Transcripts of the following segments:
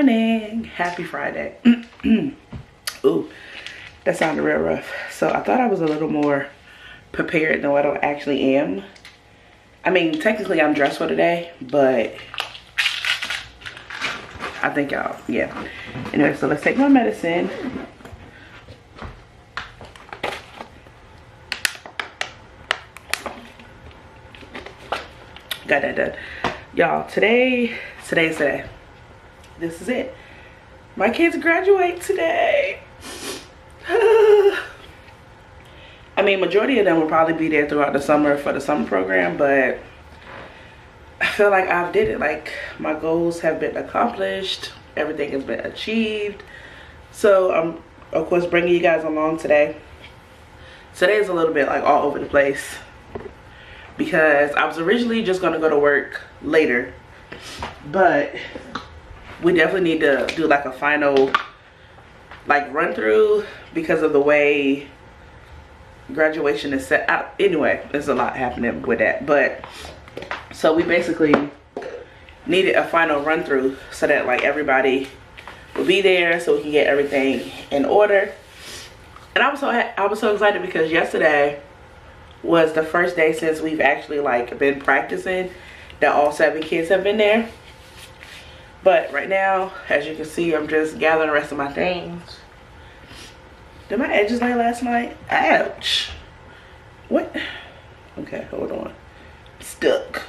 morning. Happy Friday. Ooh, that sounded real rough. So I thought I was a little more prepared than what I actually am. I mean, technically I'm dressed for today, but I think yeah. Anyway, so let's take my medicine. Got that done. Y'all, today's today. This is it. My kids graduate today. I mean, majority of them will probably be there throughout the summer for the summer program, but I feel like I've did it. Like, my goals have been accomplished. Everything has been achieved. So I'm, of course, bringing you guys along today. Today is a little bit like all over the place because I was originally just gonna go to work later, but we definitely need to do like a final like run through because of the way graduation is set out. Anyway, there's a lot happening with that, but so we basically needed a final run through so that like everybody will be there so we can get everything in order. And I was so excited because yesterday was the first day since we've actually like been practicing that all 7 kids have been there. But right now, as you can see, I'm just gathering the rest of my things. Did my edges lay last night? Ouch. What? Okay, hold on. Stuck.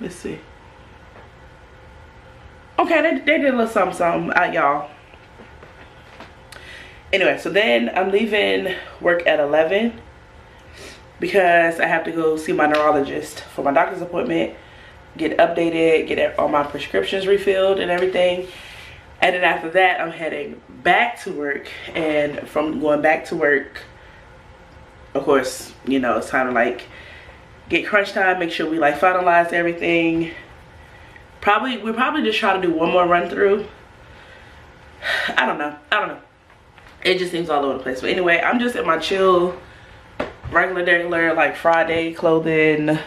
Let's see. Okay, they did a little something y'all. Anyway, so then I'm leaving work at 11 because I have to go see my neurologist for my doctor's appointment, get updated, get all my prescriptions refilled and everything. And then after that, I'm heading back to work. And from going back to work, of course, you know, it's time to like get crunch time, make sure we like finalize everything. We'll probably just try to do one more run through. I don't know. It just seems all over the place. But anyway, I'm just in my chill, regular like Friday clothing.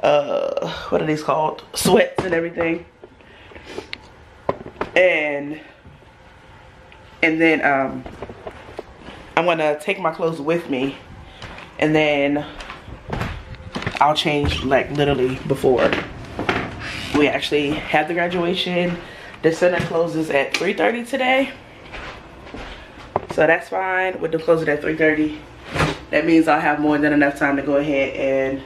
What are these called? Sweats and everything. And then I'm gonna take my clothes with me, and then I'll change like literally before we actually have the graduation. The center closes at 3:30 today, so that's fine. With the closing at 3:30, that means I'll have more than enough time to go ahead and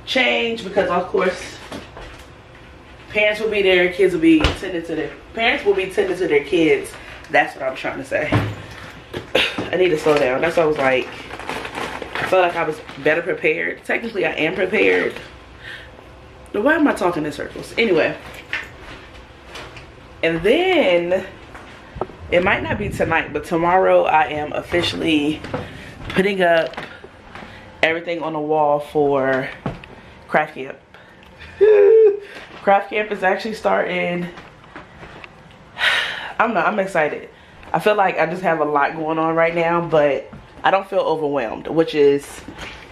change, because of course parents will be there, kids will be tending to their parents will be tending to their kids. That's what I'm trying to say. I need to slow down. That's what I was like. I felt like I was better prepared. Technically I am prepared. But why am I talking in circles? Anyway. And then it might not be tonight, but tomorrow I am officially putting up everything on the wall for craft camp. Craft camp is actually starting. I'm excited. I feel like I just have a lot going on right now, but I don't feel overwhelmed, which is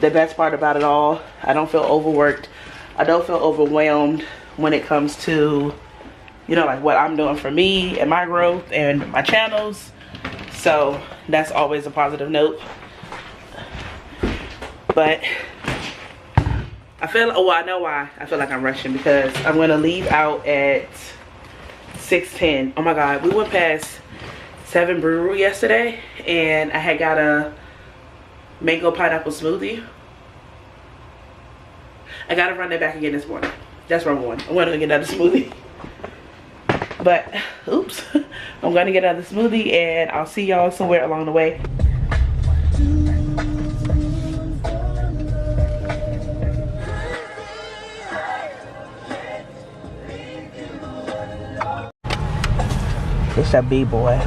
the best part about it all. I don't feel overworked. I don't feel overwhelmed when it comes to, you know, like what I'm doing for me and my growth and my channels. So that's always a positive note. But I feel, oh, I know why I feel like I'm rushing, because I'm gonna leave out at 6:10. Oh my god, we went past 7 Brewery yesterday and I had got a mango pineapple smoothie. I gotta run that back again this morning. That's where I'm going. I'm gonna get another smoothie. But oops, I'm gonna get another smoothie and I'll see y'all somewhere along the way. It's a B-boy.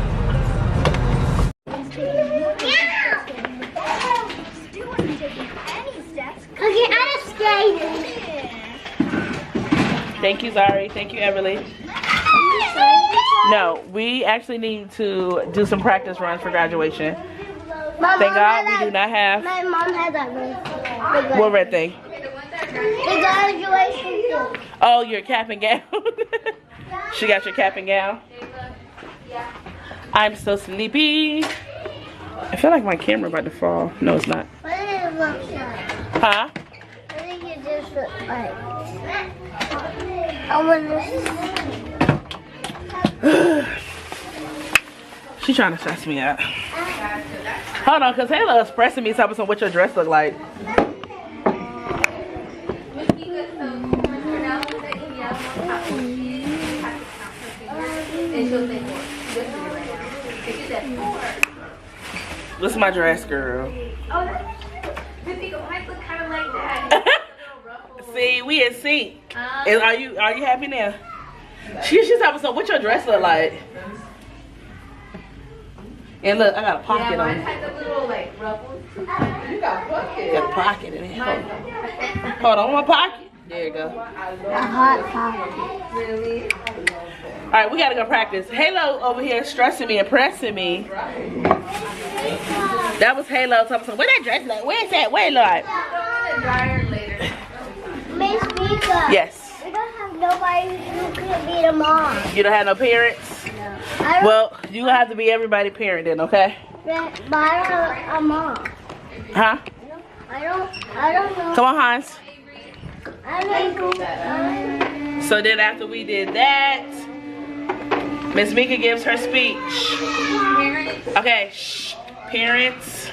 Thank you, Zari. Thank you, Everly. No, we actually need to do some practice runs for graduation. Thank God we do not have. My mom has that red. What red thing? The graduation thing. Oh, your cap and gown. She got your cap and gown. I'm so sleepy. I feel like my camera about to fall. No, it's not. What did it look like? Huh? What did you just look like? I want to. She trying to stress me out. Hold on, cause Halo is pressing me something what your dress look like. This is my dress, girl. See, we in sync. Are you happy now? She's having some. What your dress look like? And look, I got a pocket on it. You got a pocket in it. Hold on, my pocket. There you go. A hot pocket. Really? All right, we gotta go practice. Halo over here stressing me and pressing me. That was Halo. What that dress like? Where's that? Where it look like? Throw it in the dryer later. Miss Mika. Yes. We don't have nobody who could be the mom. You don't have no parents? No. I don't, Well, you gonna have to be everybody parent then, okay? but I don't have a mom. Huh? I don't know. Come on, Hans. I don't know. So then after we did that, Miss Mika gives her speech. Okay, shh. Parents,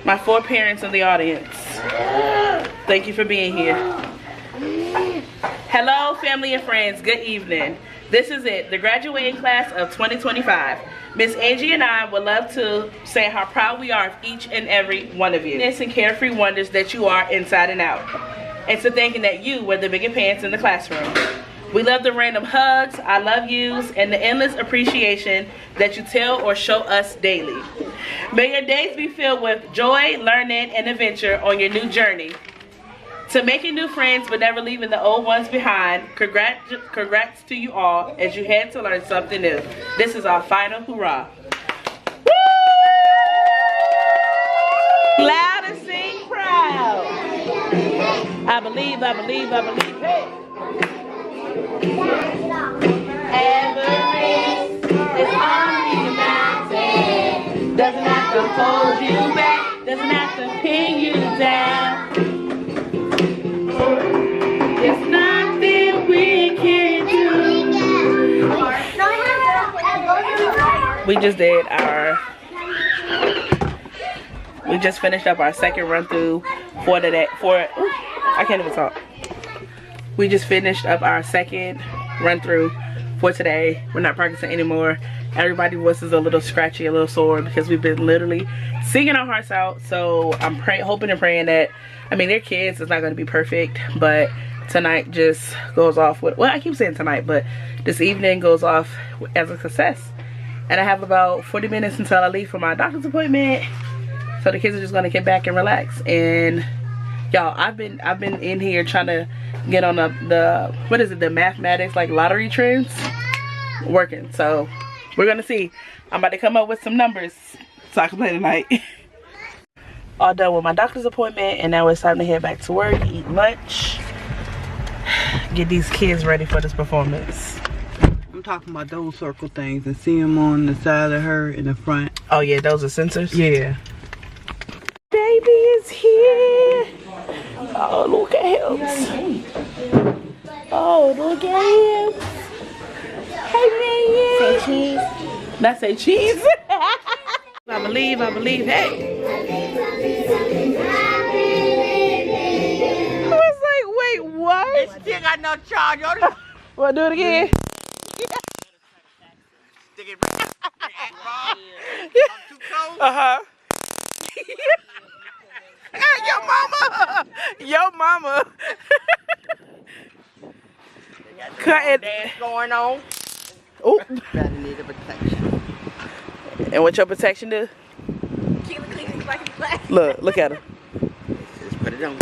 my 4 parents in the audience. Thank you for being here. Hello, family and friends. Good evening. This is it, the graduating class of 2025. Miss Angie and I would love to say how proud we are of each and every one of you. And carefree wonders that you are inside and out. And to thinking that you were the bigger pants in the classroom. We love the random hugs, I love yous, and the endless appreciation that you tell or show us daily. May your days be filled with joy, learning, and adventure on your new journey. To making new friends but never leaving the old ones behind, congrats to you all as you head to learn something new. This is our final hoorah. Woo! Loud and sing proud. I believe, I believe, I believe. Hey! Everest is on the mountain. Doesn't have to hold you back. Doesn't have to pin you down. There's nothing we can do. We just did we just finished up our second run through for today. I can't even talk. We just finished up our second run through for today. We're not practicing anymore. Everybody's voice is a little scratchy, a little sore because we've been literally singing our hearts out. So I'm hoping and praying that, I mean, they're kids, it's not going to be perfect, but tonight just goes off with, well, I keep saying tonight, but this evening goes off as a success. And I have about 40 minutes until I leave for my doctor's appointment. So the kids are just going to get back and relax. And y'all, I've been in here trying to get on the what is it, the mathematics like lottery trends working. So we're gonna see. I'm about to come up with some numbers so I can play tonight. All done with my doctor's appointment, and now it's time to head back to work, eat lunch, get these kids ready for this performance. I'm talking about those circle things and see them on the side of her in the front. Oh yeah, those are sensors? Yeah. Baby is here. Oh, look at him. Oh, look at him. Hey, man. Say cheese. Not say cheese. I believe, hey. I was like, wait, what? It still got no charge on it. Wanna do it again? Stick it right. I'm too close. Uh-huh. Yo mama. Cut it. Dance going on. Oh. Better need a protection. And what your protection do? Look at her. Just put it on.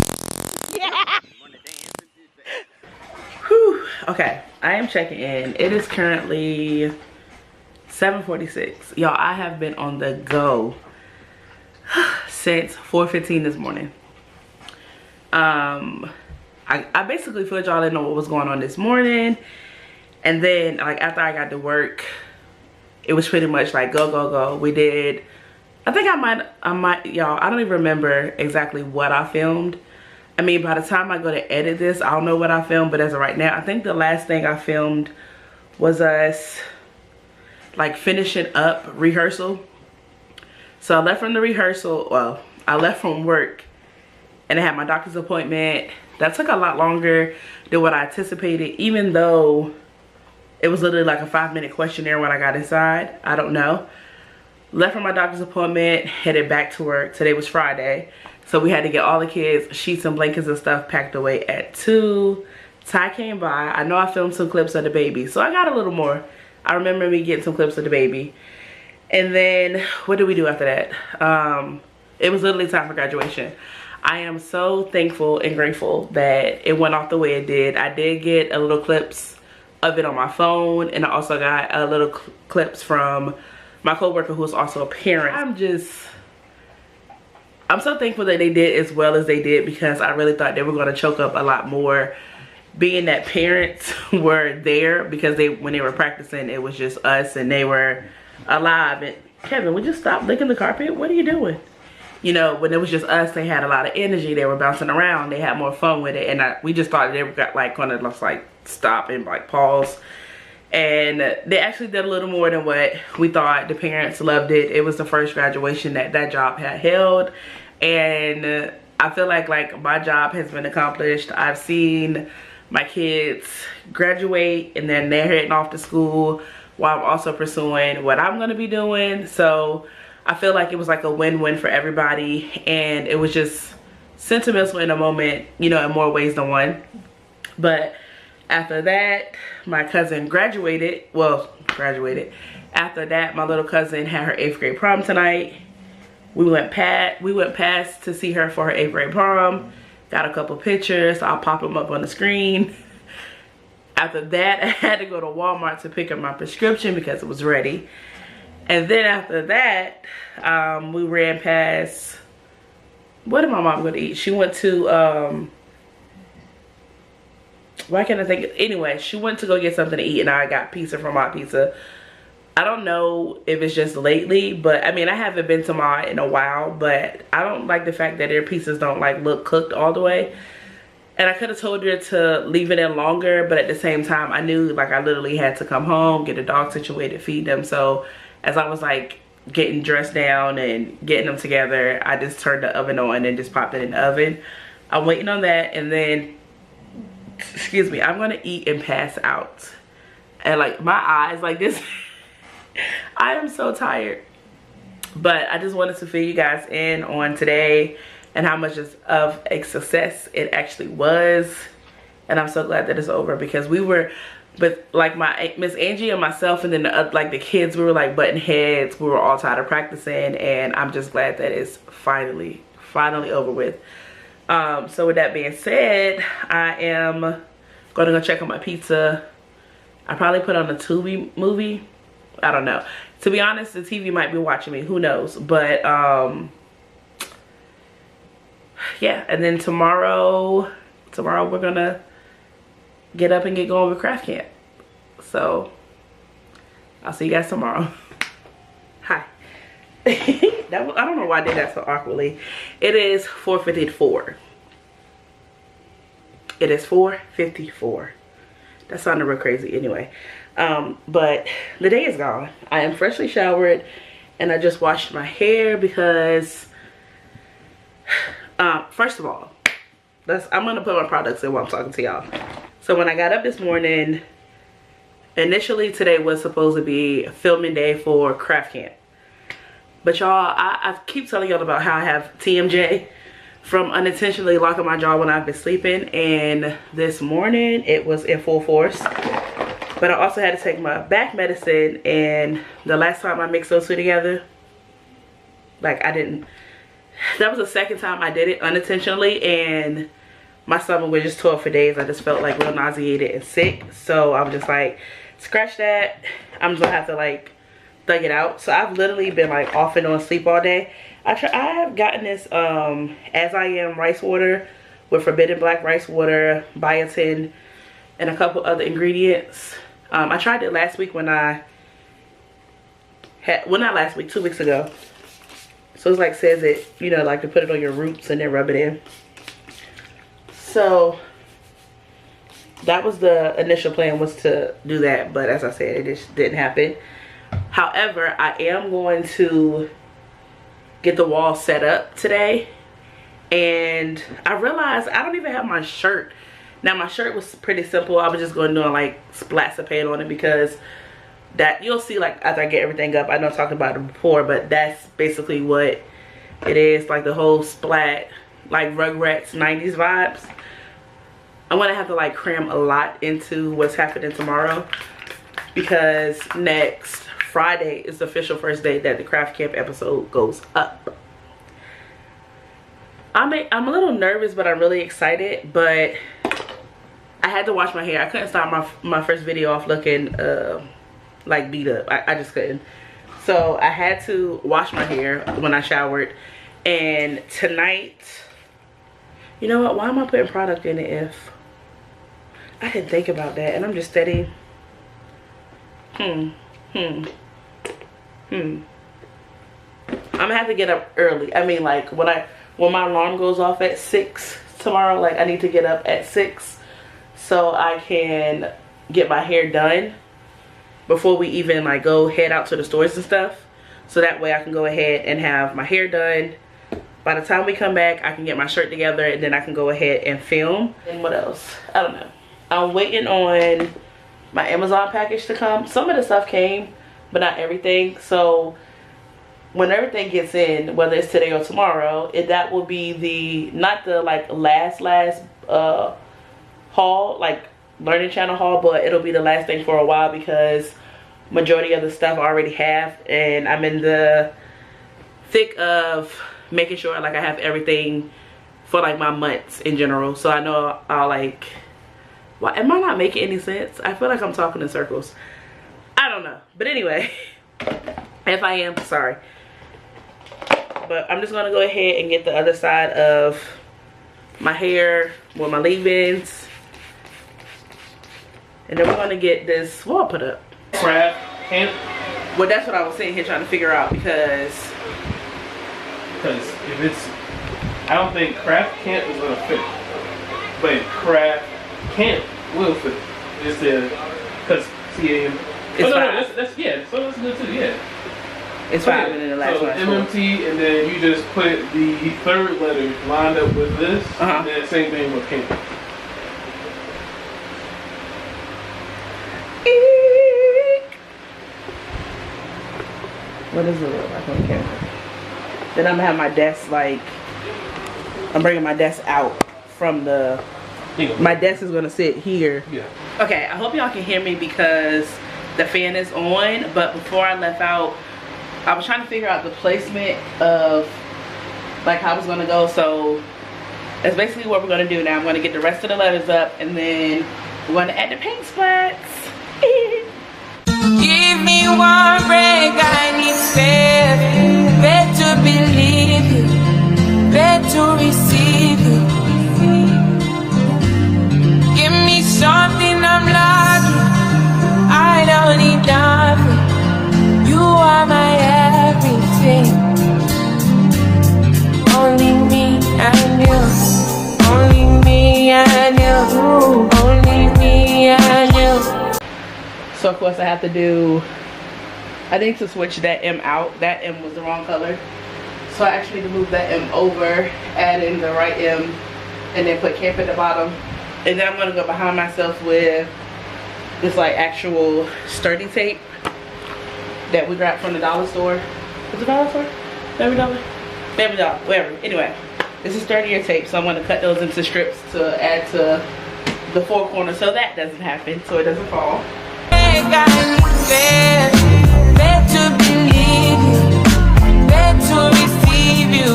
Whew. Okay, I am checking in. It is currently 7:46. Y'all, I have been on the go since 4:15 this morning. I basically filled y'all in on what was going on this morning, And then like after I got to work, it was pretty much like go, go, go. We did, I think I might, y'all, I don't even remember exactly what I filmed. I mean, by the time I go to edit this, I don't know what I filmed, but as of right now, I think the last thing I filmed was us like finishing up rehearsal. So I left from the rehearsal, well, I left from work and I had my doctor's appointment. That took a lot longer than what I anticipated, even though it was literally like a 5-minute questionnaire when I got inside. I don't know. Left from my doctor's appointment, headed back to work. Today was Friday. So we had to get all the kids' sheets and blankets and stuff packed away at 2. Ty came by. I know I filmed some clips of the baby, so I got a little more. I remember me getting some clips of the baby. And then, what did we do after that? It was literally time for graduation. I am so thankful and grateful that it went off the way it did. I did get a little clips of it on my phone, and I also got a little clips from my coworker who's also a parent. I'm so thankful that they did as well as they did, because I really thought they were going to choke up a lot more, being that parents were there, because when they were practicing, it was just us and they were alive. And Kevin, would you stop licking the carpet? What are you doing? You know, when it was just us, they had a lot of energy. They were bouncing around. They had more fun with it. And we just thought they were like going to just like stop and like pause. And they actually did a little more than what we thought. The parents loved it. It was the first graduation that job had held. And I feel like my job has been accomplished. I've seen my kids graduate and then they're heading off to school while I'm also pursuing what I'm going to be doing. So I feel like it was like a win-win for everybody. And it was just sentimental in a moment, you know, in more ways than one. But after that, my cousin graduated. Well, graduated. After that, my little cousin had her 8th grade prom tonight. We went past to see her for her 8th grade prom. Got a couple pictures. I'll pop them up on the screen. After that, I had to go to Walmart to pick up my prescription because it was ready. And then after that, we ran past, what did my mom go to eat? She went to, why can't I think? Anyway, she went to go get something to eat, and I got pizza from Hot Pizza. I don't know if it's just lately, but I mean, I haven't been to Mott in a while, but I don't like the fact that their pizzas don't like look cooked all the way. And I could have told her to leave it in longer, but at the same time, I knew like I literally had to come home, get the dog situated, feed them. So as I was like getting dressed down and getting them together, I just turned the oven on and just popped it in the oven. I'm waiting on that, and then, excuse me, I'm gonna eat and pass out. And like my eyes like this, I am so tired. But I just wanted to fill you guys in on today and how much of a success it actually was. And I'm so glad that it's over, because we were, but like my Miss Angie and myself and then like the kids, we were like butting heads. We were all tired of practicing, and I'm just glad that it's finally over with. So with that being said, I am going to go check on my pizza. I probably put on a Tubi movie. I don't know. To be honest, the TV might be watching me. Who knows? But yeah. And then tomorrow we're gonna get up and get going with craft camp. So I'll see you guys tomorrow. Hi. I don't know why I did that so awkwardly. It is 4:54. It is 4:54. That sounded real crazy anyway. But the day is gone. I am freshly showered and I just washed my hair because first of all, I'm gonna put my products in while I'm talking to y'all. So when I got up this morning, initially today was supposed to be filming day for craft camp. But y'all, I keep telling y'all about how I have TMJ from unintentionally locking my jaw when I've been sleeping, and this morning it was in full force. But I also had to take my back medicine, and the last time I mixed those two together, like that was the second time I did it unintentionally, and my stomach was just 12 for days. I just felt like real nauseated and sick. So I'm just like, scratch that. I'm just gonna have to like thug it out. So I've literally been like off and on sleep all day. I have gotten this As I Am rice water with forbidden black rice water, biotin, and a couple other ingredients. I tried it last week when I had, well, not last week, 2 weeks ago. So it's like, says it, you know, like to put it on your roots and then rub it in. So that was the initial plan, was to do that. But as I said, it just didn't happen. However, I am going to get the wall set up today. And I realized I don't even have my shirt. Now my shirt was pretty simple. I was just going to do like splats of paint on it, because that you'll see like after I get everything up. I know I talked about it before, but that's basically what it is, like the whole splat, like Rugrats 90s vibes. I'm gonna have to like cram a lot into what's happening tomorrow, because next Friday is the official first day that the craft camp episode goes up. I'm a little nervous, but I'm really excited. But I had to wash my hair. I couldn't start my first video off looking like beat up. I just couldn't. So I had to wash my hair when I showered. And tonight, you know what? Why am I putting product in it if I didn't think about that? And I'm just steady. I'm gonna have to get up early. I mean, like when my alarm goes off at 6 tomorrow, like I need to get up at 6 so I can get my hair done before we even like go head out to the stores and stuff. So that way I can go ahead and have my hair done. By the time we come back, I can get my shirt together, and then I can go ahead and film. And what else? I don't know. I'm waiting on my Amazon package to come. Some of the stuff came, but not everything. So when everything gets in, whether it's today or tomorrow, that will be the, not the like last haul, like Learning Channel haul, but it'll be the last thing for a while, because majority of the stuff I already have, and I'm in the thick of making sure like I have everything for like my months in general. So I know I'll like, why am I not making any sense? I feel like I'm talking in circles. I don't know, but anyway, if I am, sorry. But I'm just gonna go ahead and get the other side of my hair with my leave-ins, and then we're gonna get this wall put up. Craft camp. Well, that's what I was sitting here trying to figure out, because if it's, I don't think craft camp is gonna fit, but craft camp will fit. It's the, because CAM. It's no, that's yeah. So that's good too. Yeah. It's 5 and then the last so one. MMT, and then you just put the third letter lined up with this, and then same thing with camp. What does it look like on camera? Then I'm gonna have my desk, like, I'm bringing my desk out from the, my desk is gonna sit here. Yeah. Okay, I hope y'all can hear me because the fan is on, but before I left out, I was trying to figure out the placement of like how it's gonna go. So that's basically what we're gonna do now. I'm gonna get the rest of the letters up, and then we're gonna add the paint splats. Give me one break, I need faith. Better believe you, better receive you. Give me something I'm lacking, I don't need nothing. You are my everything. Only me and you, only me and you, only me and you. So of course I have to do, I think to switch that M out, that M was the wrong color. So I actually need to move that M over, add in the right M, and then put camp at the bottom. And then I'm gonna go behind myself with this like actual sturdy tape that we grabbed from the dollar store. Is it dollar store? Baby Dollar? Baby Dollar, whatever. Anyway, this is sturdier tape, so I'm gonna cut those into strips to add to the four corners so that doesn't happen, so it doesn't fall. Better believe you, better receive you.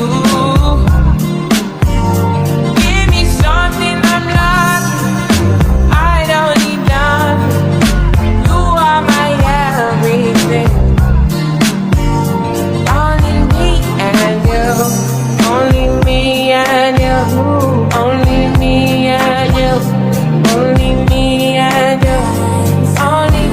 Give me something I'm lacking, I don't need nothing. You are my everything. Only me and you, only me and you, only me and you, only me and you, only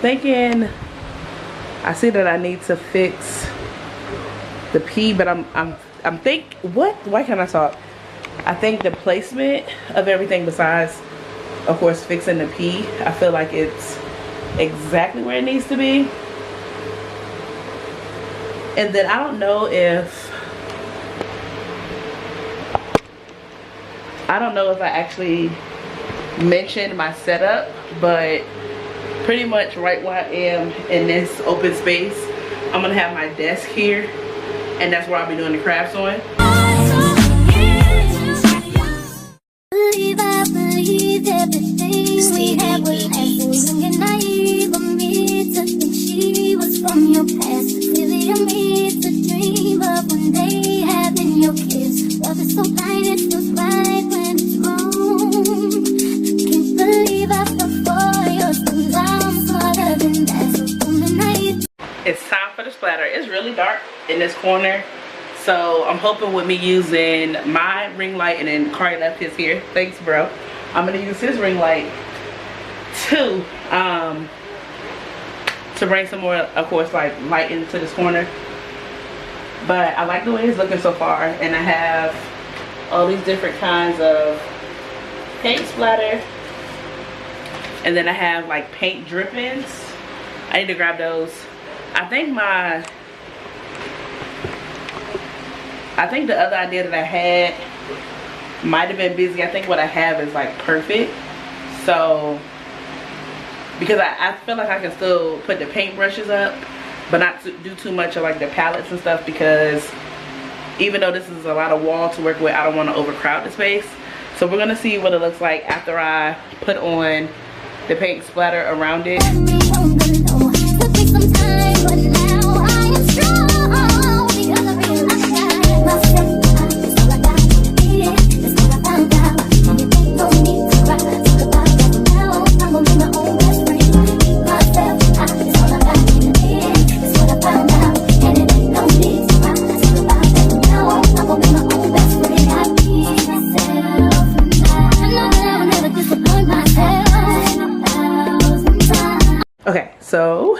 thinking, I see that I need to fix the P, but I'm think, what? Why can't I talk? I think the placement of everything besides, of course, fixing the P, I feel like it's exactly where it needs to be. And then I don't know if I actually mentioned my setup, but pretty much right where I am in this open space, I'm gonna have my desk here, and that's where I'll be doing the crafts on. I believe everything we had was young and naive of me to think she was from your past. Silly of me to dream of one day having your kiss. Love is so blind, it feels right when it's wrong. Can't believe I fell for your things. I'm smarter than that. So come tonight. It's time for the splatter. It's really dark in this corner, so I'm hoping with me using my ring light, and then Kari left his here. Thanks, bro. I'm gonna use his ring light to bring some more, of course, like light into this corner. But I like the way it's looking so far, and I have all these different kinds of paint splatter, and then I have like paint drippings. I need to grab those. I think the other idea that I had might have been busy. I think what I have is like perfect. So, because I feel like I can still put the paint brushes up, but not to do too much of like the palettes and stuff, because even though this is a lot of wall to work with, I don't want to overcrowd the space. So we're gonna see what it looks like after I put on the paint splatter around it. Okay, so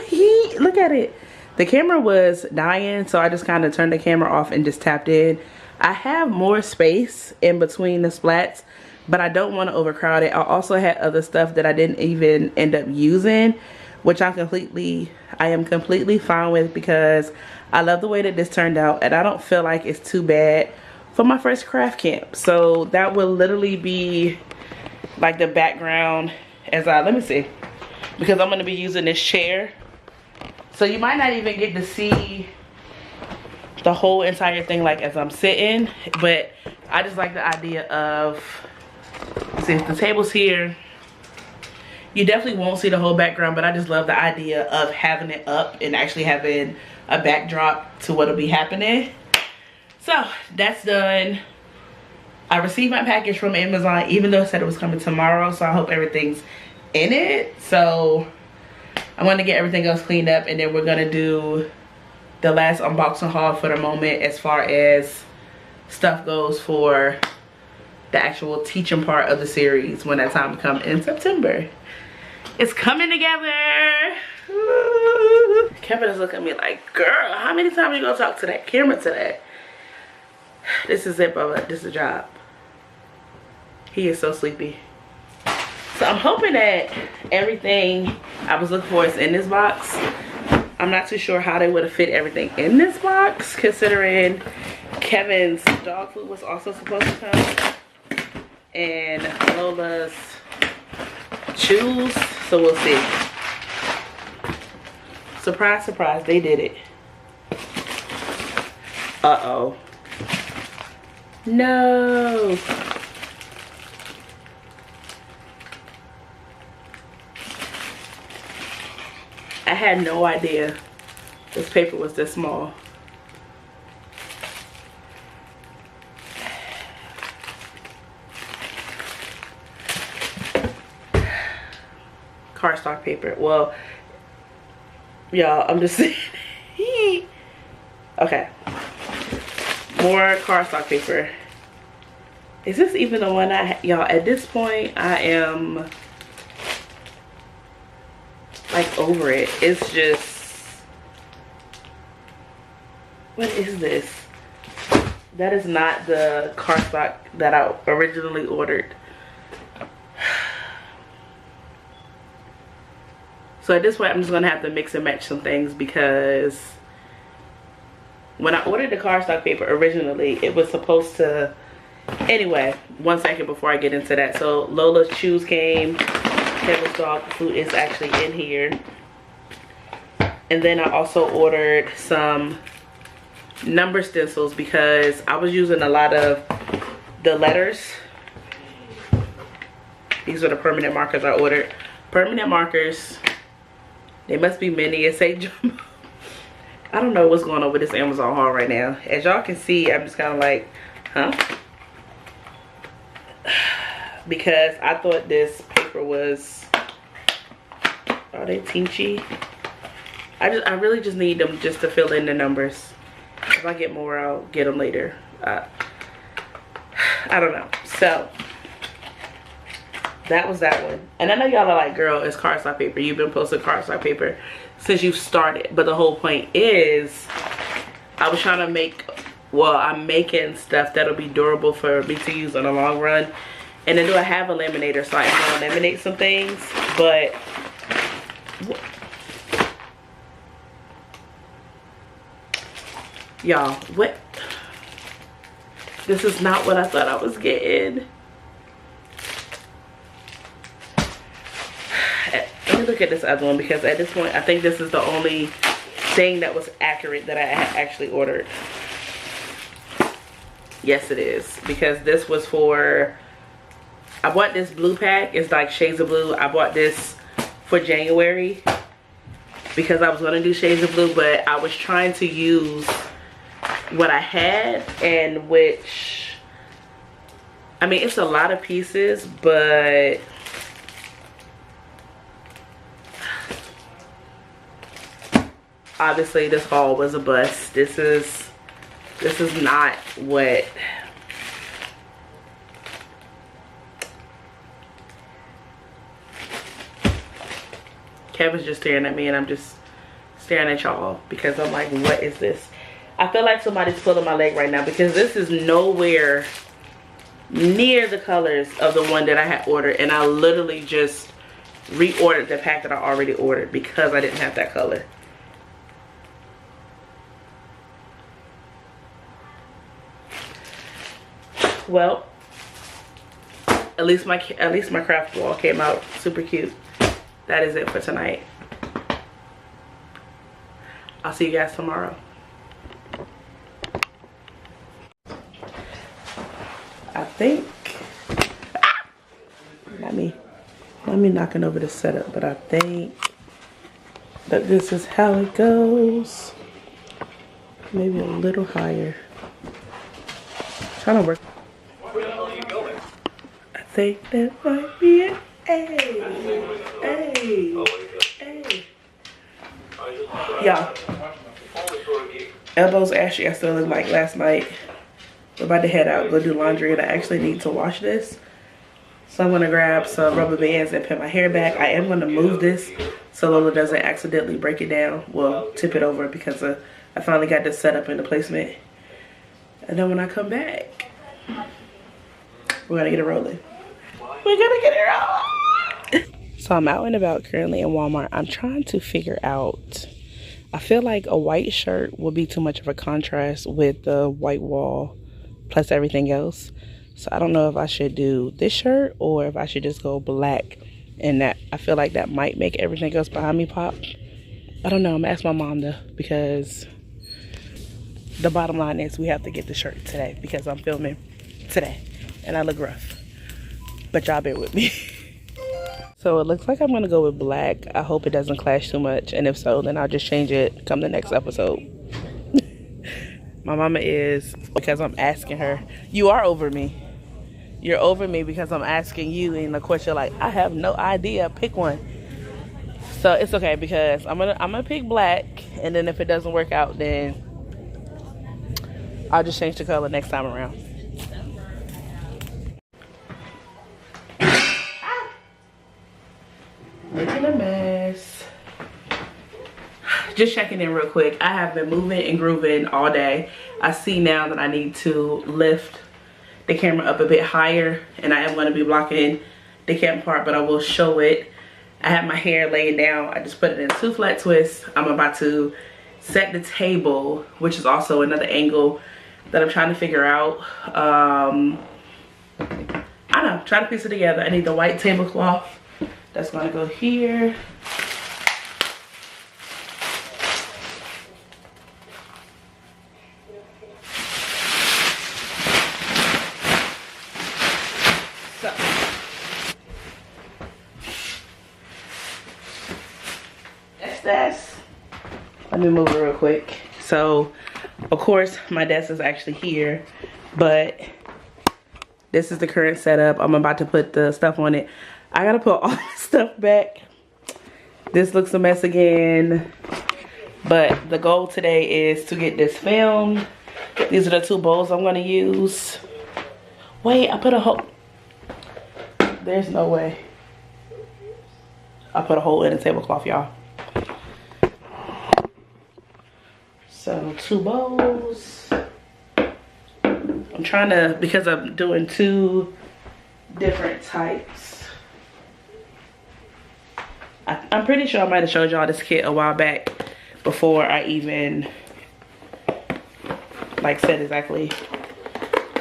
look at it. The camera was dying, so I just kind of turned the camera off and just tapped in. I have more space in between the splats, but I don't want to overcrowd it. I also had other stuff that I didn't even end up using, which I am completely fine with, because I love the way that this turned out, and I don't feel like it's too bad for my first craft camp. So that will literally be like the background as let me see, because I'm going to be using this chair. So you might not even get to see the whole entire thing like as I'm sitting, but I just like the idea of, since the table's here, you definitely won't see the whole background, but I just love the idea of having it up and actually having a backdrop to what'll be happening. So that's done. I received my package from Amazon, even though it said it was coming tomorrow, so I hope everything's in it. So I'm gonna get everything else cleaned up, and then we're gonna do the last unboxing haul for the moment as far as stuff goes for the actual teaching part of the series when that time comes in September. It's coming together. Ooh. Kevin is looking at me like, girl, how many times you gonna talk to that camera today? This is it, Bubba. This is a job. He is so sleepy. So I'm hoping that everything I was looking for is in this box. I'm not too sure how they would have fit everything in this box, considering Kevin's dog food was also supposed to come, and Lola's shoes. So we'll see. Surprise, surprise, they did it. Uh-oh. No. I had no idea this paper was this small. Cardstock paper. Well, y'all, I'm just saying. Okay. More cardstock paper. Is this even the one y'all, at this point, I am like over it. It's just, what is this? That is not the cardstock that I originally ordered. So at this point, I'm just gonna have to mix and match some things, because when I ordered the cardstock paper originally, it was supposed to, anyway, one second before I get into that. So Lola's shoes came, Kevin's dog food is actually in here. And then I also ordered some number stencils, because I was using a lot of the letters. These are the permanent markers I ordered. Permanent markers. They must be mini. It say Jumbo. I don't know what's going on with this Amazon haul right now. As y'all can see, I'm just kind of like, huh? Because I thought this paper was, are they Teensy? I really just need them just to fill in the numbers. If I get more, I'll get them later. I don't know. So that was that one. And I know y'all are like, girl, it's cardstock paper. You've been posting cardstock paper since you started. But the whole point is, I was trying to make, well, I'm making stuff that'll be durable for me to use in the long run. And then do I have a laminator, so I can laminate some things. But y'all, what? This is not what I thought I was getting. Let me look at this other one, because at this point I think this is the only thing that was accurate that I actually ordered. Yes, it is, because this was for, I bought this blue pack. It's like shades of blue. I bought this for January because I was going to do shades of blue, but I was trying to use what I had, and which, I mean, it's a lot of pieces, but obviously this haul was a bust. This is not what Kevin's just staring at me, and I'm just staring at y'all, because I'm like, what is this? I feel like somebody's pulling my leg right now, because this is nowhere near the colors of the one that I had ordered, and I literally just reordered the pack that I already ordered because I didn't have that color. Well, at least my craft wall came out super cute. That is it for tonight. I'll see you guys tomorrow. I think, not me knocking over the setup, but I think that this is how it goes. Maybe a little higher. Trying to work. I think that might be it. Hey, y'all, elbows ashy I still look like last night. We're about to head out, go do laundry, and I actually need to wash this. So I'm gonna grab some rubber bands and pin my hair back. I am gonna move this so Lola doesn't accidentally break it down. Well, tip it over, because I finally got this set up in the placement. And then when I come back, we're gonna get it rolling. We're gonna get it rolling. So I'm out and about currently in Walmart. I'm trying to figure out, I feel like a white shirt will be too much of a contrast with the white wall plus everything else. So I don't know if I should do this shirt or if I should just go black, and that, I feel like that might make everything else behind me pop. I don't know. I'm gonna ask my mom though, because the bottom line is we have to get the shirt today because I'm filming today and I look rough. But y'all bear with me. So it looks like I'm gonna go with black. I hope it doesn't clash too much, and if so, then I'll just change it come the next episode. My mama is, because I'm asking her. You are over me. You're over me because I'm asking you, and of course you're like, I have no idea, pick one. So it's okay, because I'm gonna pick black, and then if it doesn't work out, then I'll just change the color next time around. Making a mess. just checking in real quick. I have been moving and grooving all day. I see now that I need to lift the camera up a bit higher, and I am going to be blocking the camera part, but I will show it. I have my hair laying down. I just put it in 2 flat twists. I'm about to set the table, which is also another angle that I'm trying to figure out. I don't know, trying to piece it together. I need the white tablecloth that's going to go here. Let me move it real quick. So, of course, my desk is actually here, but this is the current setup. I'm about to put the stuff on it. I gotta put all this stuff back. This looks a mess again, but the goal today is to get this filmed. These are the 2 bowls I'm gonna use. Wait, I put a hole. There's no way. I put a hole in the tablecloth, y'all. So 2 bowls. I'm trying to, because I'm doing 2 different types. I'm pretty sure I might have showed y'all this kit a while back before I even like said exactly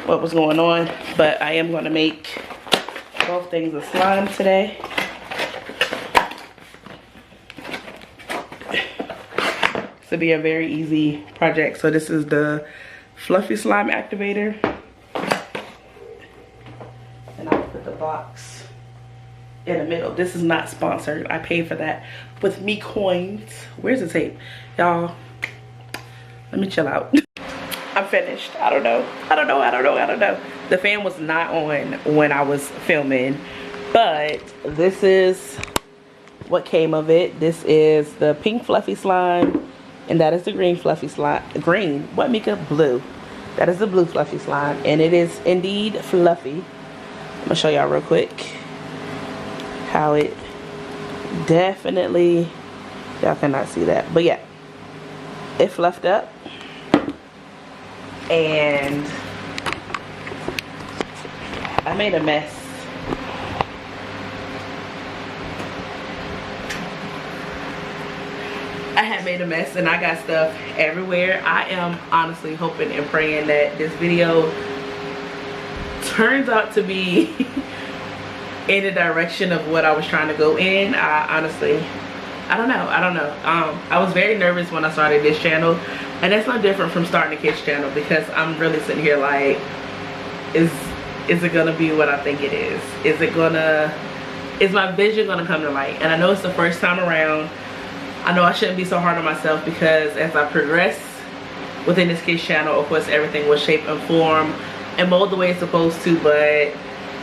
what was going on. But I am going to make both things of slime today. To be a very easy project. So this is the Fluffy Slime Activator, and I'll put the box in the middle. This is not sponsored. I paid for that with me coins. Where's the tape, y'all? Let me chill out. I'm finished. I don't know. The fan was not on when I was filming, but this is what came of it. This is the pink fluffy slime. And that is the green fluffy slime. Green, what, Mika? Blue. That is the blue fluffy slime. And it is indeed fluffy. I'm gonna show y'all real quick how it definitely, y'all cannot see that. But yeah, it fluffed up. And I made a mess. I had made a mess and I got stuff everywhere. I am honestly hoping and praying that this video turns out to be in the direction of what I was trying to go in. I don't know. I was very nervous when I started this channel, and that's no different from starting a kids channel, because I'm really sitting here like, is it gonna be what I think it is? Is my vision gonna come to light? And I know it's the first time around. I know I shouldn't be so hard on myself, because as I progress within this kids channel, of course everything will shape and form and mold the way it's supposed to, but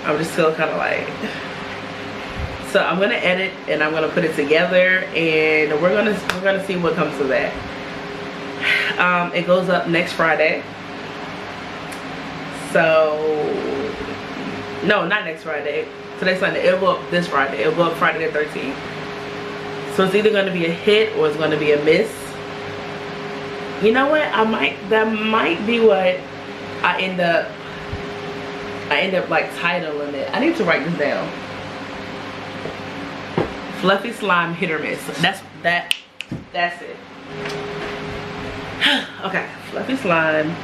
I'm just still kind of like, so I'm gonna edit and I'm gonna put it together, and we're gonna see what comes of that. It goes up next Friday. So no, not next Friday, today's Sunday. It'll go up this Friday. It'll go up Friday the 13th. So it's either going to be a hit or it's going to be a miss. You know what? That might be what I end up like titling it. I need to write this down. Fluffy Slime Hit or Miss. That's it. Okay, Fluffy Slime.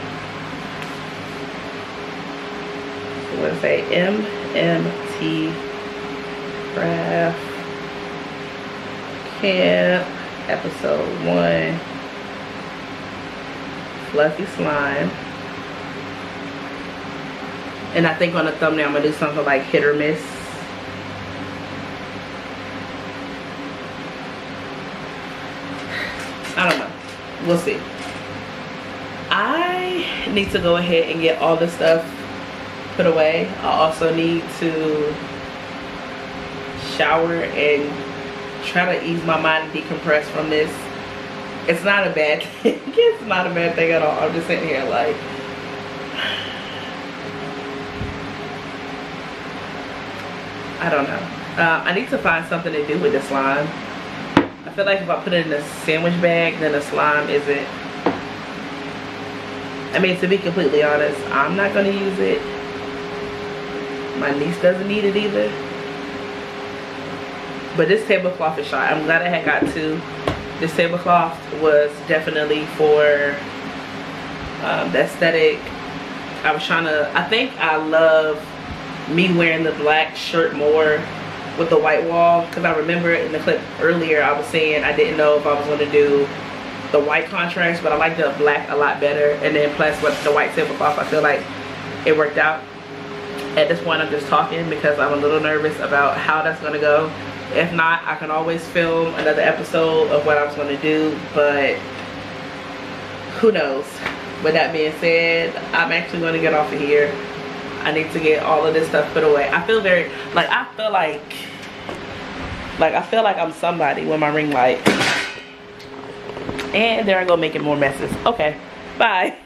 So let's say MMT Craft Camp episode 1, Fluffy Slime. And I think on the thumbnail I'm gonna do something like hit or miss. I don't know, we'll see. I need to go ahead and get all this stuff put away. I also need to shower and try to ease my mind and decompress from this. It's not a bad thing. It's not a bad thing at all. I'm just sitting here like, I don't know. I need to find something to do with the slime. I feel like if I put it in a sandwich bag, then the slime isn't. I mean, to be completely honest, I'm not gonna use it. My niece doesn't need it either. But this tablecloth is shy. I'm glad I had got two. This tablecloth was definitely for the aesthetic. I was trying to, I think I love me wearing the black shirt more with the white wall, because I remember in the clip earlier I was saying I didn't know if I was going to do the white contrast, but I like the black a lot better. And then plus with the white tablecloth, I feel like it worked out. At this point I'm just talking because I'm a little nervous about how that's going to go. If not, I can always film another episode of what I was going to do, but who knows. With that being said, I'm actually going to get off of here. I need to get all of this stuff put away. I feel very, like, I feel like I'm somebody with my ring light. And there I go making more messes. Okay, bye.